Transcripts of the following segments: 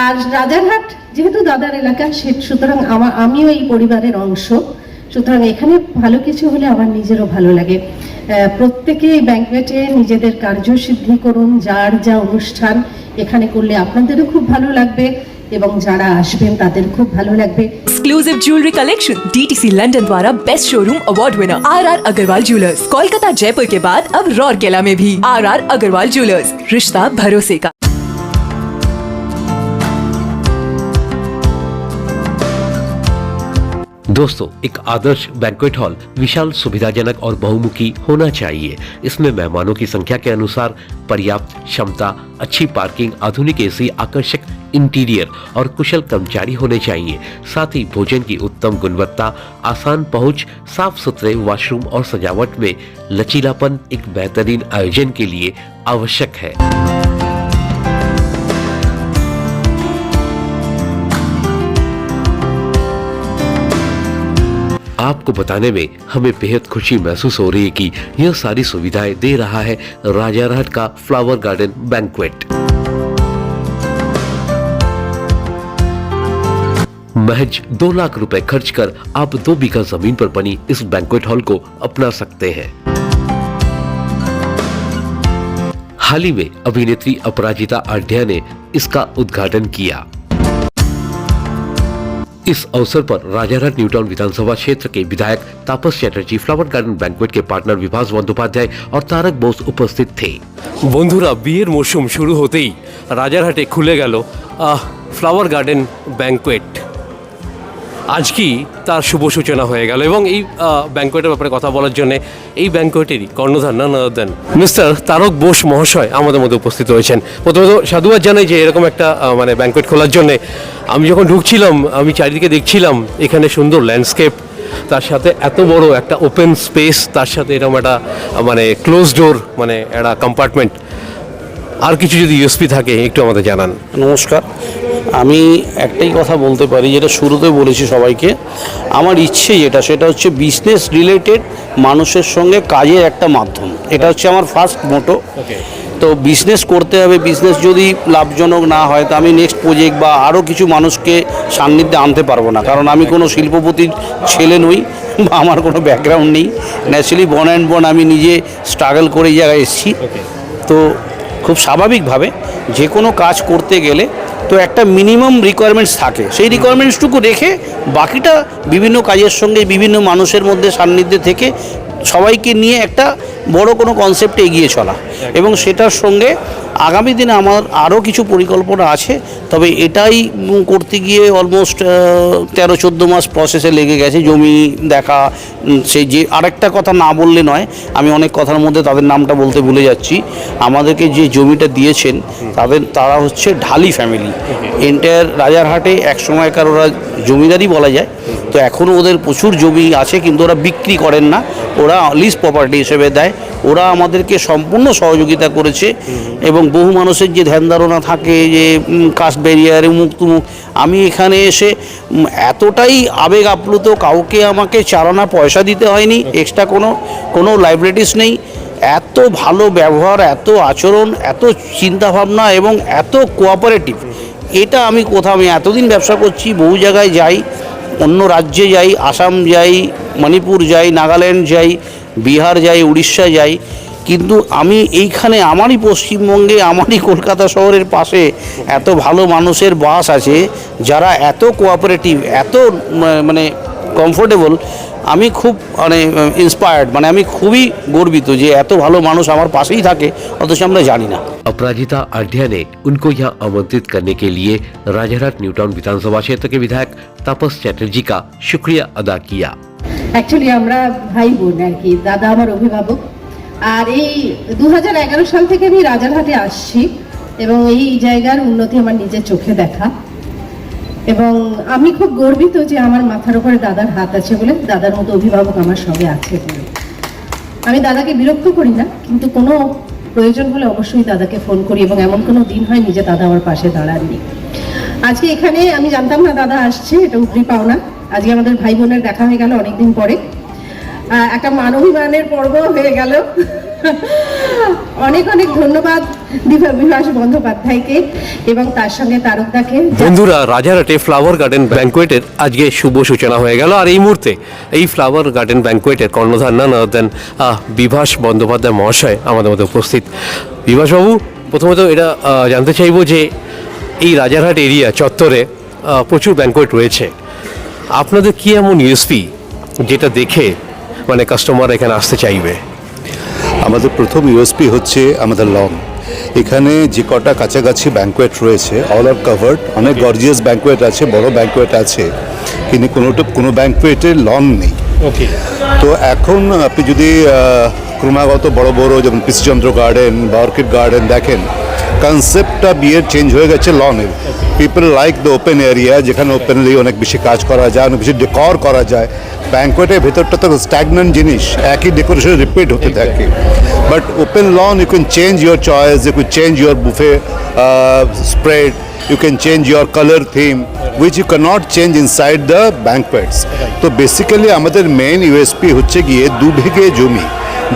আর রাজারহাট যেহেতু দাদার এলাকা, সুতরাং আমিও এই পরিবারের অংশ, সুতরাং এখানে ভালো কিছু হলে আমার নিজেরও ভালো লাগে। প্রত্যেকে এই ব্যাংকুয়েটে নিজেদের কার্যসিদ্ধি করুন, যার যা অনুষ্ঠান এখানে করলে আপনাদেরও খুব ভালো লাগবে এবং যারা আসবেন তাদের খুব ভালো লাগবে। Exclusive jewellery collection DTC London द्वारा best showroom award winner R Agarwal Jewellers, Kolkata Jaipur के बाद अब रौरकेला में भी आर अग्रवाल ज्वेलर्स, रिश्ता भरोसे का। दोस्तों, एक आदर्श बैंक्वेट हॉल विशाल, सुविधाजनक और बहुमुखी होना चाहिए। इसमें मेहमानों की संख्या के अनुसार पर्याप्त क्षमता, अच्छी पार्किंग, आधुनिक एसी, आकर्षक इंटीरियर और कुशल कर्मचारी होने चाहिए। साथ ही भोजन की उत्तम गुणवत्ता, आसान पहुंच, साफ सुथरे वॉशरूम और सजावट में लचीलापन एक बेहतरीन आयोजन के लिए आवश्यक है। आपको बताने में हमें बेहद खुशी महसूस हो रही है कि यह सारी सुविधाएं दे रहा है राजारहाट का फ्लावर गार्डन बैंक्वेट। महज 2 लाख रुपए खर्च कर आप 2 बीघा जमीन पर बनी इस बैंक्वेट हॉल को अपना सकते हैं। हाल ही में अभिनेत्री अपराजिता आढ्य ने इसका उद्घाटन किया। इस अवसर पर राजारहाट न्यू टाउन विधानसभा क्षेत्र के विधायक तापस चैटर्जी, फ्लावर गार्डन बैंक्वेट के पार्टनर विभास बंदोपाध्याय और तारक बोस उपस्थित थे। বন্ধুরা, বিয়ের মৌসুম শুরু হতেই রাজারহাটে খুলে গেল ফ্লাওয়ার গার্ডেন ব্যাংকুয়েট। আজকেই তার শুভ সূচনা হয়ে গেল এবং এই ব্যাংকুয়েটের ব্যাপারে কথা বলার জন্য এই ব্যাংকুয়েটেরই কর্ণধার না দেন মিস্টার তারক বোস মহাশয় আমাদের মধ্যে উপস্থিত হয়েছেন। প্রথমত সাধুবাদ জানাই যে এরকম একটা মানে ব্যাংকুয়েট খোলার জন্যে। আমি যখন ঢুকছিলাম আমি চারিদিকে দেখছিলাম এখানে সুন্দর ল্যান্ডস্কেপ, তার সাথে এত বড় একটা ওপেন স্পেস, তার সাথে এরকম একটা মানে ক্লোজ ডোর, মানে একটা কম্পার্টমেন্ট। আর কিছু যদি ইউএসপি থাকে একটু আমাদের জানান। নমস্কার, আমি একটাই কথা বলতে পারি, যেটা শুরুতে বলেছি সবাইকে, আমার ইচ্ছে সেটা হচ্ছে বিজনেস রিলেটেড মানুষের সঙ্গে কাজের একটা মাধ্যম। এটা হচ্ছে আমার ফার্স্ট মোটো। তো বিজনেস করতে হবে, বিজনেস যদি লাভজনক না হয় তো আমি নেক্সট প্রজেক্ট বা আরও কিছু মানুষকে সান্নিধ্যে আনতে পারবো না, কারণ আমি কোনো শিল্পপতির ছেলে নই বা আমার কোনো ব্যাকগ্রাউন্ড নেই। ন্যাচারালি বর্ন অ্যান্ড বর্ন, আমি নিজে স্ট্রাগল করে এই জায়গায় এসেছি। তো খুব স্বাভাবিকভাবে যে কোনো কাজ করতে গেলে তো একটা মিনিমাম রিকোয়ারমেন্টস থাকে, সেই রিকোয়ারমেন্টসটুকু রেখে বাকিটা বিভিন্ন কাজের সঙ্গে বিভিন্ন মানুষের মধ্যে সান্নিধ্যে থেকে সবাইকে নিয়ে একটা বড় কোনো কনসেপ্টে এগিয়ে চলা। এবং সেটার সঙ্গে আগামী দিনে আমার আরও কিছু পরিকল্পনা আছে, তবে এটাই করতে গিয়ে অলমোস্ট 13-14 মাস প্রসেসে লেগে গেছে। জমি দেখা, সেই যে আরেকটা কথা না বললে নয়, আমি অনেক কথার মধ্যে তাদের নামটা বলতে ভুলে যাচ্ছি। আমাদেরকে যে জমিটা দিয়েছেন তারা হচ্ছে ঢালি ফ্যামিলি। এন্টায়ার রাজারহাটে এক সময়কার ওরা জমিদারই বলা যায়। তো এখনও ওদের প্রচুর জমি আছে, কিন্তু ওরা বিক্রি করেন না, ওরা লিজ প্রপার্টি হিসেবে দেয়। ওরা আমাদেরকে সম্পূর্ণ সহযোগিতা করেছে এবং বহু মানুষের যে ধ্যান ধারণা থাকে যে কাস্ট ব্যারিয়ারে মুখ তুমুখ, আমি এখানে এসে এতটাই আবেগ আপ্লুত, কাউকে আমাকে চালানা পয়সা দিতে হয়নি, এক্সট্রা কোনো লাইবিলিটিস নেই। এত ভালো ব্যবহার, এত আচরণ, এত চিন্তাভাবনা এবং এত কোঅপারেটিভ, এটা আমি আমি এতদিন ব্যবসা করছি, বহু জায়গায় যাই, অন্য রাজ্যে যাই, আসাম যাই, মণিপুর যাই, নাগাল্যান্ড যাই, বিহার যাই, উড়িষ্যা যাই, কিন্তু আমি এইখানে আমারই পশ্চিমবঙ্গে, আমারই কলকাতা শহরের পাশে এত ভালো মানুষের বাস আছে যারা এত কোঅপারেটিভ, এত মানে কমফোর্টেবল। আমি খুব মানে ইন্সপায়ার্ড, মানে আমি খুবই গর্বিত যে এত ভালো মানুষ আমার পাশেই থাকে, অথচ আমরা জানি না। अपराजिता आढ्य ने उनको यहाँ आमंत्रित करने के लिए राजारहाट न्यू टाउन विधानसभा क्षेत्र के विधायक तापस चैटर्जी का शुक्रिया अदा किया। অ্যাকচুয়ালি আমরা ভাই বোন আর কি, দাদা আমার অভিভাবক। আর এই 2011 সাল থেকে আমি রাজারহাটে আসছি এবং এই জায়গার উন্নতি আমার নিজের চোখে দেখা, এবং আমি খুব গর্বিত যে আমার মাথার উপরে দাদার হাত আছে বলে, দাদার মতো অভিভাবক আমার সঙ্গে আছে বলে। আমি দাদাকে বিরক্ত করি না, কিন্তু কোনো প্রয়োজন হলে অবশ্যই দাদাকে ফোন করি, এবং এমন কোনো দিন হয়নি যে দাদা আমার পাশে দাঁড়াননি। আজকে এখানে আমি জানতাম না দাদা আসছে, এটা উপরি পাওনা। আজকে আমাদের ভাই বোনের দেখা হয়ে গেল অনেকদিন পরে, একটা মানবিমানের পর্ব হয়ে গেল। অনেক অনেক ধন্যবাদ বিভাস বন্দ্যোপাধ্যায়কে এবং তার সঙ্গে তারকদাকে। বন্ধুরা, রাজারহাটে ফ্লাওয়ার গার্ডেন ব্যাঙ্কোয়েটের আজকে শুভ সূচনা হয়ে গেল, আর এই মুহূর্তে এই ফ্লাওয়ার গার্ডেন ব্যাঙ্কোয়েটের কর্ণধার না দেন বিভাস বন্দ্যোপাধ্যায় মহাশয় আমাদের মধ্যে উপস্থিত। বিভাসবাবু, প্রথমত এটা জানতে চাইবো যে এই রাজারহাট এরিয়া চত্বরে প্রচুর ব্যাঙ্কোয়েট রয়েছে, আপনাদের কি এমন ইউএসপি যেটা দেখে মানে কাস্টমার এখানে আসতে চাইবে? আমাদের প্রথম ইউএসপি হচ্ছে আমাদের লন। এখানে যে কটা কাছাকাছি ব্যাঙ্কোয়েট রয়েছে অল আর কাভার্ড, অনেক গর্জিয়াস ব্যাঙ্কোয়েট আছে, বড় ব্যাঙ্কোয়েট আছে, কিন্তু কোনো ব্যাঙ্কোয়েটের লন নেই। ওকে। তো এখন আপনি যদি ক্রমাগত বড় বড় যেমন পিসিচন্দ্র গার্ডেন বা অর্কিড গার্ডেন দেখেন, কনসেপ্টটা বিয়ের চেঞ্জ হয়ে গেছে লনের। People like the open area, যেখানে ওপেনলি অনেক বেশি কাজ করা যায়, অনেক বেশি ডেকর করা যায়। ব্যাঙ্কোয়েটের ভেতরটা তো স্ট্যাগন্যান্ট জিনিস, একই ডেকোরেশন রিপিট হতে থাকে। But open lawn you can change your choice, you can change your buffet spread, you can change your color theme, which you cannot change inside the banquets. তো basically আমাদের main USP হচ্ছে গিয়ে 2 বিঘে জমি।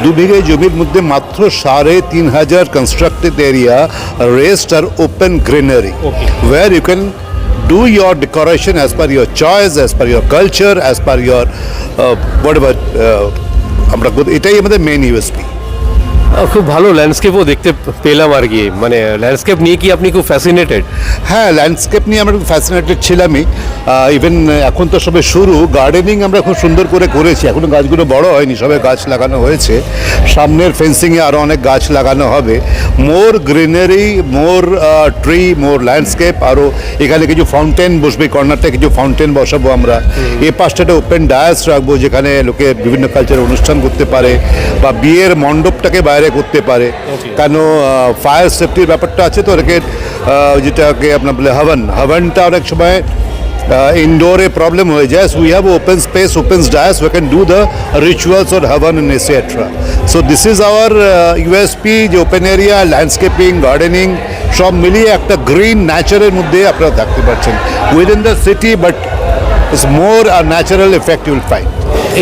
2 বিঘে জমির মধ্যে মাত্র 3,500 কনস্ট্রাক্টেড এরিয়া, রেস্ট আর open greenery, where you can do your decoration as per your choice, as per your culture, as per your whatever. আমরা এটাই আমাদের মেইন ইউএসপি। খুব ভালো ল্যান্ডস্কেপও দেখতে পেলাম আর কি, মানে ল্যান্ডস্কেপ নিয়ে কি আপনি খুব ফ্যাসিনেটেড? হ্যাঁ, ল্যান্ডস্কেপ নিয়ে আমরা ফ্যাসিনেটেড ছিলামই। ইভেন এখন তো সবে শুরু, গার্ডেনিং আমরা খুব সুন্দর করে করেছি, এখনও গাছগুলো বড় হয়নি, সবে গাছ লাগানো হয়েছে। সামনের ফেন্সিংয়ে আরও অনেক গাছ লাগানো হবে। মোর গ্রিনারি, মোর ট্রি, মোর ল্যান্ডস্কেপ। আরও এখানে কিছু ফাউন্টেন বসবে, কর্নারটা কিছু ফাউন্টেন বসাবো আমরা। এ পাশটাতে ওপেন ডায়াস রাখবো, যেখানে লোকে বিভিন্ন কালচারের অনুষ্ঠান করতে পারে বা বিয়ের মণ্ডপটাকে বাইরে করতে পারে। কেন ফায়ার সেফটির ব্যাপারটা আছে, তো ওটাকে যেটাকে আপনার বলে হাভনটা অনেক সময় ইনডোরে প্রবলেম হয়ে যায়। So we have open space, open dais, we can do the rituals or havan and etcetera. So this is our USP, যে ওপেন এরিয়া, ল্যান্ডস্কেপিং, গার্ডেনিং সব মিলিয়ে একটা গ্রিন ন্যাচারের মধ্যে আপনারা থাকতে পারছেন within the city, but it's more a natural effect you will find.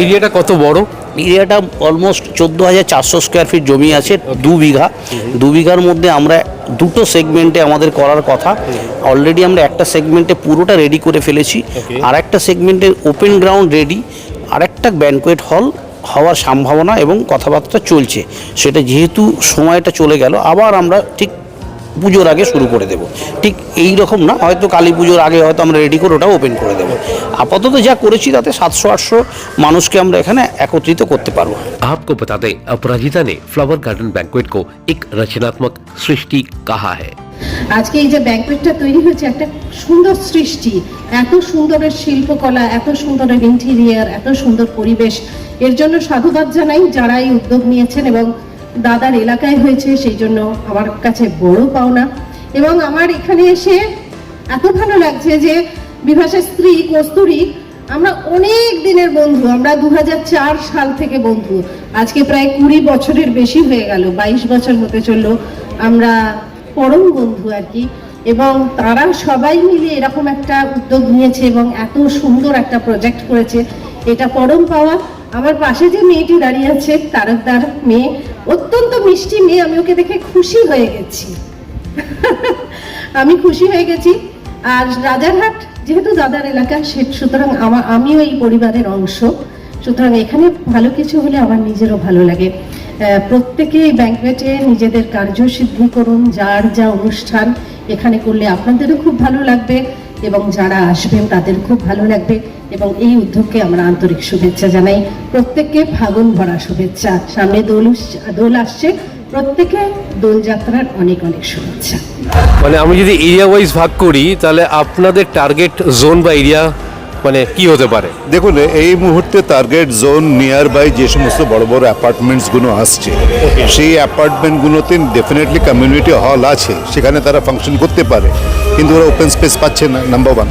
এরিয়াটা কত বড়? এরিয়াটা অলমোস্ট 14,400 স্কোয়ার ফিট জমি আছে, 2 বিঘা। 2 বিঘার মধ্যে আমরা দুটো সেগমেন্টে আমাদের করার কথা। অলরেডি আমরা একটা সেগমেন্টে পুরোটা রেডি করে ফেলেছি, আর একটা সেগমেন্টে ওপেন গ্রাউন্ড রেডি, আর একটা ব্যানকোয়েট হল হওয়ার সম্ভাবনা এবং কথাবার্তা চলছে। সেটা যেহেতু সময়টা চলে গেল, আবার আমরা ঠিক পুজোর আগে শুরু করে দেব। ঠিক এই রকম না, হয়তো কালী পুজোর আগে হয়তো আমরা রেডি করে ওটা ওপেন করে দেবো। আপাতত যা করেছি তাতে 700-800 মানুষকে আমরা এখানে একত্রিত করতে পারবো। आपको बता दें, अपराजिता ने फ्लावर गार्डन बैंक्वेट को एक रचनात्मक सृष्टि कहा है। আজকে এই যে ব্যাঙ্কোয়েটটা তৈরি হয়েছে, একটা সুন্দর সৃষ্টি, এত সুন্দরের শিল্পকলা, এত সুন্দরের ইন্টেরিয়ার, এত সুন্দর পরিবেশ। এর জন্য সাধুবাদ জানাই যারা এই উদ্যোগ নিয়েছেন, এবং দাদার এলাকায় হয়েছে সেই জন্য আমার কাছে বড় পাওনা। এবং আমার এখানে এসে এত ভালো লাগছে যে বিভাসের স্ত্রী কস্তুরী, আমরা অনেক দিনের বন্ধু, আমরা 2004 সাল থেকে বন্ধু, আজকে প্রায় 20 বছরের বেশি হয়ে গেল, 22 বছর হতে চললো, আমরা পরম বন্ধু আর কি। এবং তারা সবাই মিলে এরকম একটা উদ্যোগ নিয়েছে এবং এত সুন্দর একটা প্রজেক্ট করেছে, এটা পরম পাওয়া। আমার পাশে যে মেয়েটি দাঁড়িয়ে আছে, তারকদার মেয়ে, অত্যন্ত মিষ্টি মেয়ে, আমি ওকে দেখে খুশি হয়ে গেছি। আমি খুশি হয়ে গেছি। আর রাজারহাট যেহেতু দাদার এলাকা, সুতরাং আমিও এই পরিবারের অংশ, সুতরাং এখানে ভালো কিছু হলে আমার নিজেরও ভালো লাগে। প্রত্যেকে এই ব্যাঙ্কোয়েটে নিজেদের কার্যসিদ্ধি করুন, যার যা অনুষ্ঠান এখানে করলে আপনাদেরও খুব ভালো লাগবে এবং যারা আসবেন তাদের খুব ভালো লাগবে। এবং এই উদ্যোগকে আমরা আন্তরিক শুভেচ্ছা জানাই, প্রত্যেককে ফাগুন ভরা শুভেচ্ছা। সামনে দোল আসছে, প্রত্যেকে দোলযাত্রার অনেক অনেক শুভেচ্ছা। মানে আমি যদি এরিয়া ওয়াইজ ভাগ করি, তাহলে আপনাদের টার্গেট জোন বা এরিয়া মানে কি হতে পারে? দেখুন, এই মুহূর্তে টার্গেট জোন নিয়ার বাই যে সমস্ত বড় বড় অ্যাপার্টমেন্টসগুলো আসছে, সেই অ্যাপার্টমেন্টগুলোতে ডেফিনেটলি কমিউনিটি হল আছে, সেখানে তারা ফাংশন করতে পারে, কিন্তু ওরা ওপেন স্পেস পাচ্ছে না, নাম্বার 1।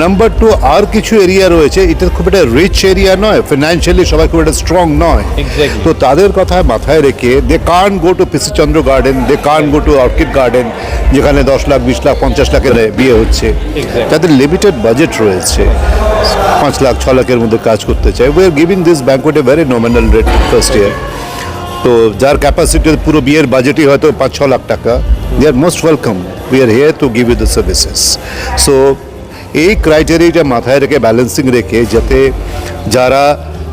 নাম্বার 2, আর কিছু এরিয়া রয়েছে, এটা খুব একটা রিচ এরিয়া নয়, ফিনান্সিয়ালি সবাই খুব একটা স্ট্রং নয়। তো তাদের কথা মাথায় রেখে দে কান গো টু পিসিচন্দ্র গার্ডেন, দে কান গো টু অর্কিড গার্ডেন, যেখানে 10 লাখ 20 লাখ 50 লাখের বিয়ে হচ্ছে। তাদের লিমিটেড বাজেট রয়েছে, 5 লাখ 6 লাখের মধ্যে কাজ করতে চাই। We are giving this banquet a very nominal rate first year. তো যার ক্যাপাসিটি পুরো বিয়ের বাজেটই হয়তো 5-6 লাখ টাকা, they are most welcome, we are here to give you the services. So এই ক্রাইটেরিয়াটা মাথায় রেখে ব্যালেন্সিং রেখে যাতে যারা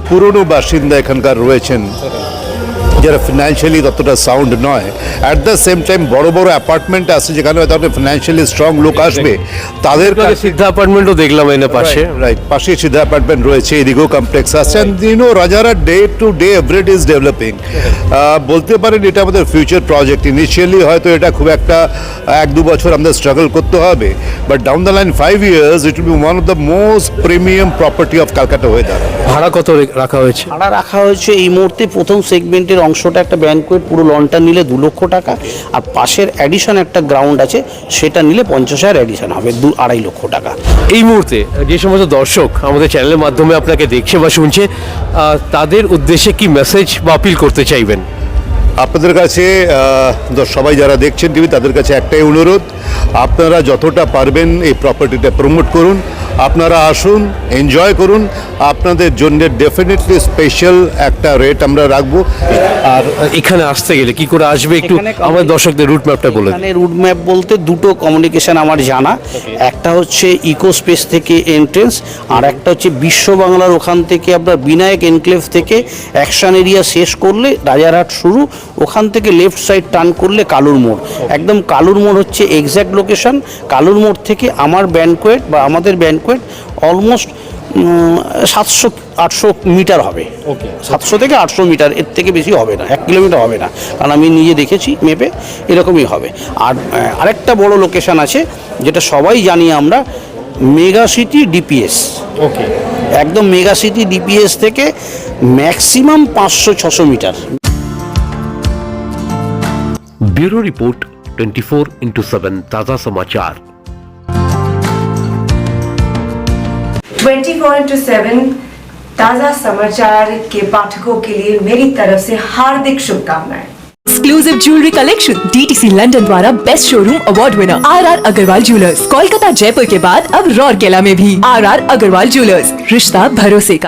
পুরনো বাসিন্দা এখানকার রয়েছেন, যারা ফিনান্সিয়ালি ততটা সাউন্ড নয়, অ্যাট দ্য সেম টাইম বড় বড় অ্যাপার্টমেন্ট আছে যেখানে হয়তো ফিনান্সিয়ালি স্ট্রং লোক আসবে, তাদের কাছে সিদ্ধা অ্যাপার্টমেন্টও দেখলাম এনে পাশে। রাইট, পাশে সিধা অ্যাপার্টমেন্ট রয়েছে, এদিকেও কমপ্লেক্স আছে। And Rajarhat day to day everyday is developing. বলতে পারেন এটা আমাদের ফিউচার প্রজেক্ট। ইনিশিয়ালি হয়তো এটা খুব একটা 1-2 বছর আমাদের স্ট্রাগল করতে হবে, but down the line 5 years it will be one of the most premium property of Calcutta হয়ে দাঁড়াবে। ভাড়া কত রাখা হয়েছে? ভাড়া রাখা হয়েছে এই মুহূর্তে প্রথম সেগমেন্টের অংশটা একটা ব্যাংকুয়েট পুরো লনটা নিলে 2 লক্ষ টাকা, আর পাশের অ্যাডিশন একটা গ্রাউন্ড আছে সেটা নিলে 50,000 অ্যাডিশন হবে, 2-2.5 লক্ষ টাকা। এই মুহূর্তে যে সমস্ত দর্শক আমাদের চ্যানেলের মাধ্যমে আপনাকে দেখছে বা শুনছে, তাদের উদ্দেশ্যে কি মেসেজ বা আপিল করতে চাইবেন? আপনাদের কাছে সবাই যারা দেখছেন টিভি, তাদের কাছে একটাই অনুরোধ, আপনারা যতটা পারবেন এই প্রপার্টিটা প্রমোট করুন, আপনারা আসুন, এনজয় করুন। আপনাদের জন্য ডেফিনেটলি স্পেশাল একটা রেট আমরা রাখবো। আর এখানে আসতে গেলে কি করে আসবে, একটু আমাদের দর্শকদের রুট ম্যাপটা বলে দিন। এখানে রুট ম্যাপ বলতে দুটো কমিউনিকেশন আমার জানা, একটা হচ্ছে ইকো স্পেস থেকে এন্ট্রেন্স, আর একটা হচ্ছে বিশ্ব বাংলার ওখান থেকে আপনার বিনায়ক এনক্লেভ থেকে অ্যাকশন এরিয়া শেষ করলে রাজারহাট শুরু, ওখান থেকে লেফট সাইড টার্ন করলে কালুর মোড়। একদম কালুর মোড় হচ্ছে এক্স্যাক্ট লোকেশন। কালুর মোড় থেকে আমার ব্যানকোয়েট বা আমাদের ব্যানকোয়েট অলমোস্ট 700-800 মিটার হবে। 700 থেকে 800 মিটার, এর থেকে বেশি হবে না, 1 কিলোমিটার হবে না, কারণ আমি নিজে দেখেছি মেপে, এরকমই হবে। আর আরেকটা বড় লোকেশন আছে যেটা সবাই জানি আমরা, মেগা সিটি ডিপিএস। ওকে, একদম মেগা সিটি ডিপিএস থেকে ম্যাক্সিমাম 500-600 মিটার। ब्यूरो रिपोर्ट 24/7 ताज़ा समाचार। 24/7 ताज़ा समाचार के पाठकों के लिए मेरी तरफ से हार्दिक शुभकामनाएं। Exclusive jewellery collection DTC London द्वारा best showroom award winner RR Agarwal Jewellers, Kolkata Jaipur के बाद अब रौरकेला में भी। आरआर अग्रवाल ज्वेलर्स, रिश्ता भरोसे का।